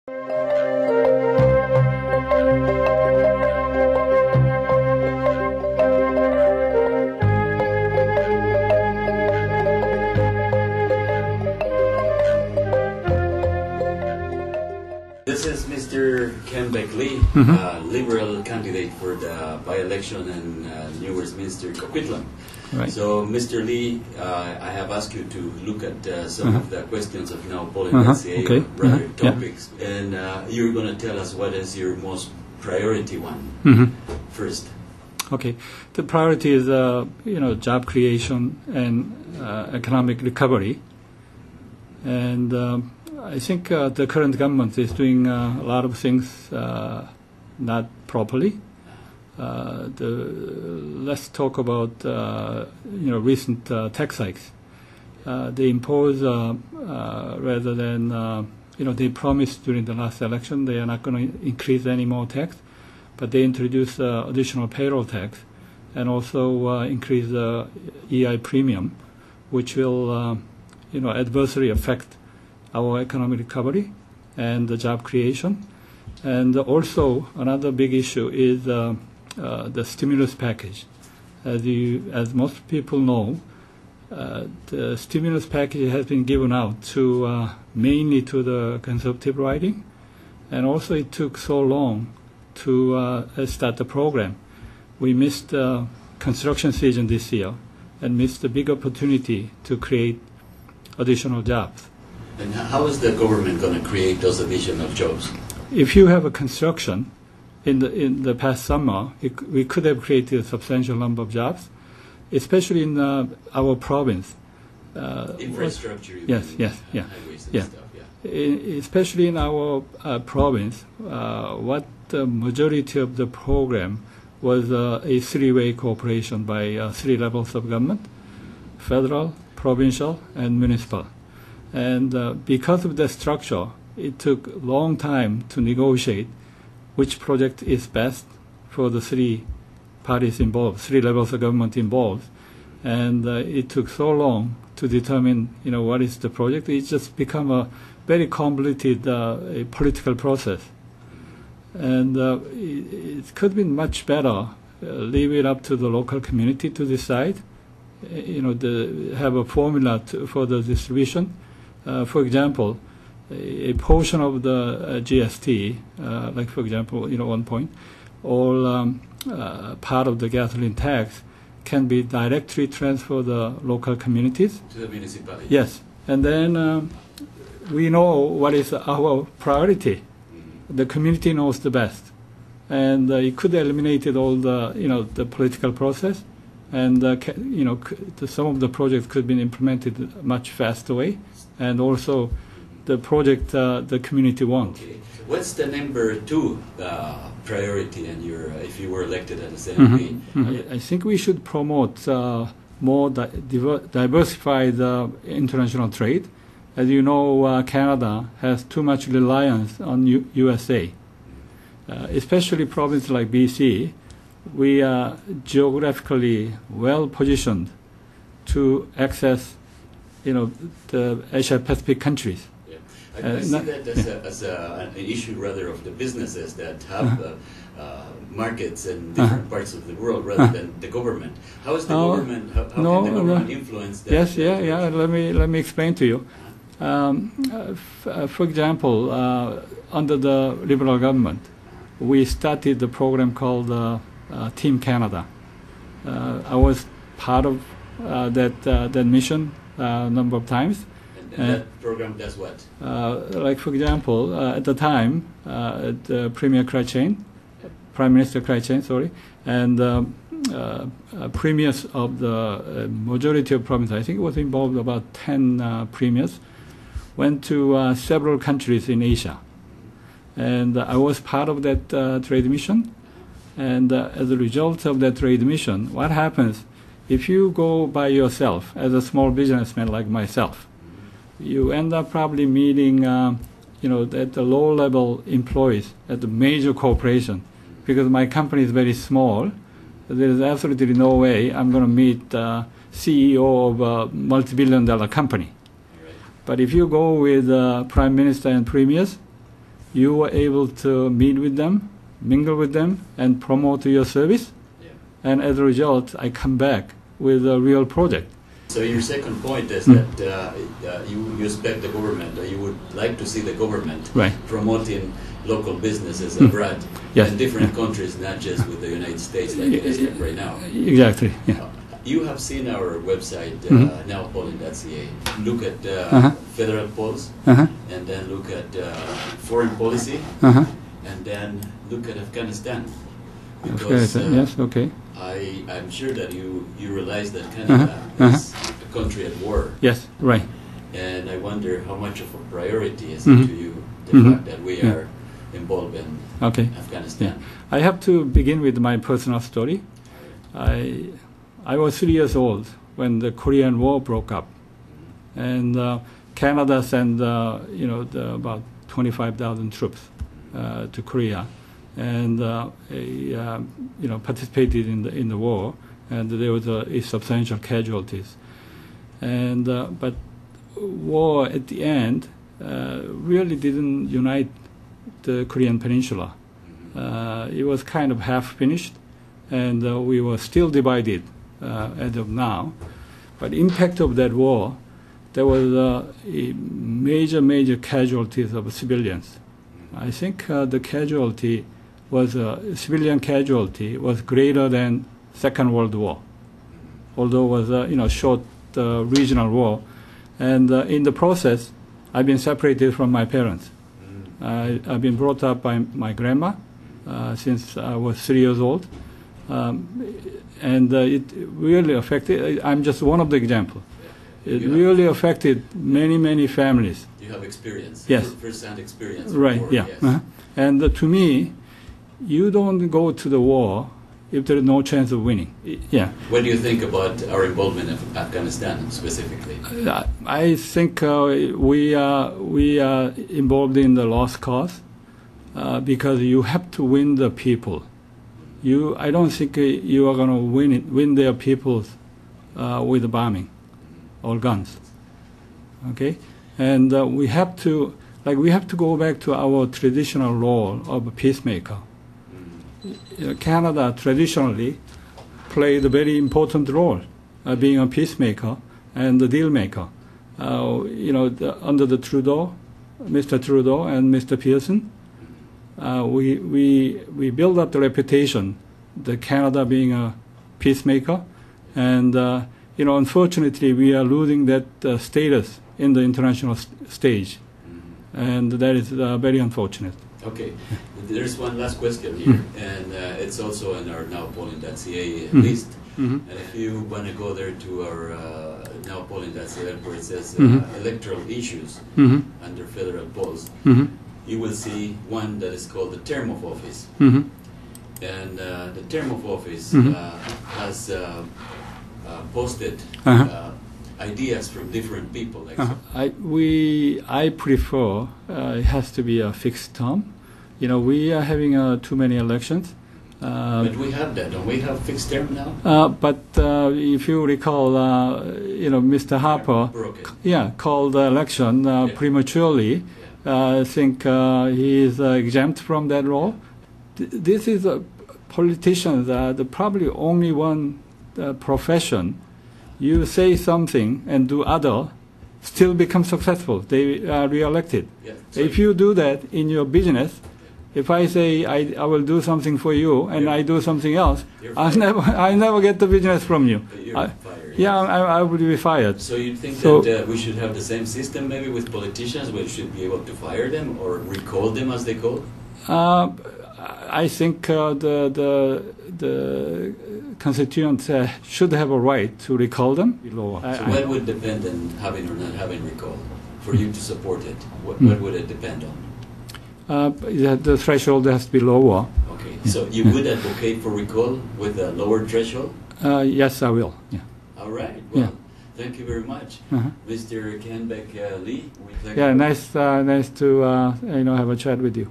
This is Mr. Beck Lee, Liberal candidate for the by-election in New Westminster Coquitlam. Right. So, Mr. Lee, I have asked you to look at some of the questions of now polling.ca, okay. brother topics, and you're going to tell us what is your most priority one first. Okay, the priority is job creation and economic recovery, and I think the current government is doing a lot of things not properly. Let's talk about recent tax hikes. They impose rather than they promised during the last election they are not going to increase any more tax, but they introduced additional payroll tax and also increase the EI premium, which will adversely affect our economic recovery and the job creation. And also another big issue is the stimulus package. As most people know, the stimulus package has been given out to mainly to the conservative riding, and also it took so long to start the program. We missed the construction season this year and missed the big opportunity to create additional jobs. And how is the government going to create those additional jobs? If you have a construction, in the past summer, we could have created a substantial number of jobs, especially in our province. Infrastructure. Yes. Highways and stuff, yeah. Especially in our province, what the majority of the program was a three-way cooperation by three levels of government: federal, provincial, and municipal. And because of the structure, it took a long time to negotiate which project is best for the three parties involved, three levels of government involved. And it took so long to determine, what is the project. It's just become a very convoluted political process. And it could be much better, leave it up to the local community to decide, have a formula for the distribution. For example, a portion of the GST, like for example, 1 point, or part of the gasoline tax can be directly transferred to the local communities. To the municipality. Yes, and then we know what is our priority. The community knows the best, and it could eliminate all the the political process, and some of the projects could be implemented much faster way, and also the project the community wants. Okay. What's the number two priority in if you were elected as an MP? I think we should promote more diversified international trade. As you know, Canada has too much reliance on USA, especially provinces like BC. We are geographically well positioned to access, the Asia-Pacific countries. Yeah. I see that as an issue rather of the businesses that have markets in different parts of the world rather than the government. How is the government? How can the government influence that? Yes, yeah. Let me explain to you. For example, under the Liberal government, we started the program called Team Canada. I was part of that mission a number of times. And that program does what? Like for example, at the time, Prime Minister Chrétien, and premiers of the majority of provinces, I think it was involved about 10 premiers, went to several countries in Asia. And I was part of that trade mission. And as a result of that trade mission, what happens if you go by yourself as a small businessman like myself? You end up probably meeting, at the low-level employees at the major corporation, because my company is very small. There is absolutely no way I'm going to meet the CEO of a multi-billion-dollar company. But if you go with Prime Minister and premiers, you were able to meet with them, mingle with them, and promote your service. Yeah. And as a result, I come back with a real project. So your second point is that you expect the government, or you would like to see the government promoting local businesses abroad in different countries, not just with the United States like it is right now. Exactly. Yeah. You have seen our website, nowpoland.ca. Look at federal polls, and then look at foreign policy, and then look at Afghanistan. Because yes, okay. I'm sure that you realize that Canada is a country at war. Yes, right. And I wonder how much of a priority is it to you, the fact that we are involved in Afghanistan. Yeah. I have to begin with my personal story. I was 3 years old when the Korean War broke up, and Canada sent about 25,000 troops to Korea, and participated in the war, and there was a substantial casualties, and but war at the end really didn't unite the Korean Peninsula. It was kind of half finished, and we were still divided as of now. But impact of that war, there was a major casualties of civilians. I think the casualty was civilian casualty was greater than Second World War, although it was short regional war. And in the process, I've been separated from my parents. I've been brought up by my grandma since I was 3 years old. And it really affected, I'm just one of the examples. It really affected many families. You have experience, yes. first-hand experience. Right, war, yeah. Yes. And to me, you don't go to the war if there is no chance of winning. Yeah. What do you think about our involvement in Afghanistan specifically? I think we are involved in the lost cause because you have to win the people. I don't think you are going to win their people with bombing or guns. Okay, and we have to go back to our traditional role of a peacemaker. Canada traditionally played a very important role, being a peacemaker and a deal maker. Under the Mr. Trudeau and Mr. Pearson, we build up the reputation, the Canada being a peacemaker, and unfortunately we are losing that status in the international stage, and that is very unfortunate. Okay, there's one last question here, and it's also in our nowpoland.ca list. And if you want to go there to our nowpoland.ca where it says electoral issues under federal polls, you will see one that is called the term of office. And the term of office has posted ideas from different people. I prefer it has to be a fixed term. We are having too many elections. But we have that, don't we have fixed term now? But if you recall, Mr. Harper, called the election prematurely. I think he is exempt from that role. This is politicians are probably only one profession. You say something and do other, still become successful. They are re-elected. Yeah, if you do that in your business, if I say I will do something for you and I do something else, I never get the business from you. Fired, yeah, I would be fired. So you think that we should have the same system maybe with politicians? We should be able to fire them or recall them as they call? I think the constituents should have a right to recall them. So what would depend on having or not having recall for you to support it? What would it depend on? The threshold has to be lower. Okay, so you would advocate for recall with a lower threshold? Yes, I will. Yeah. All right. Well, thank you very much, Mr. Beck Lee. Yeah, nice to have a chat with you.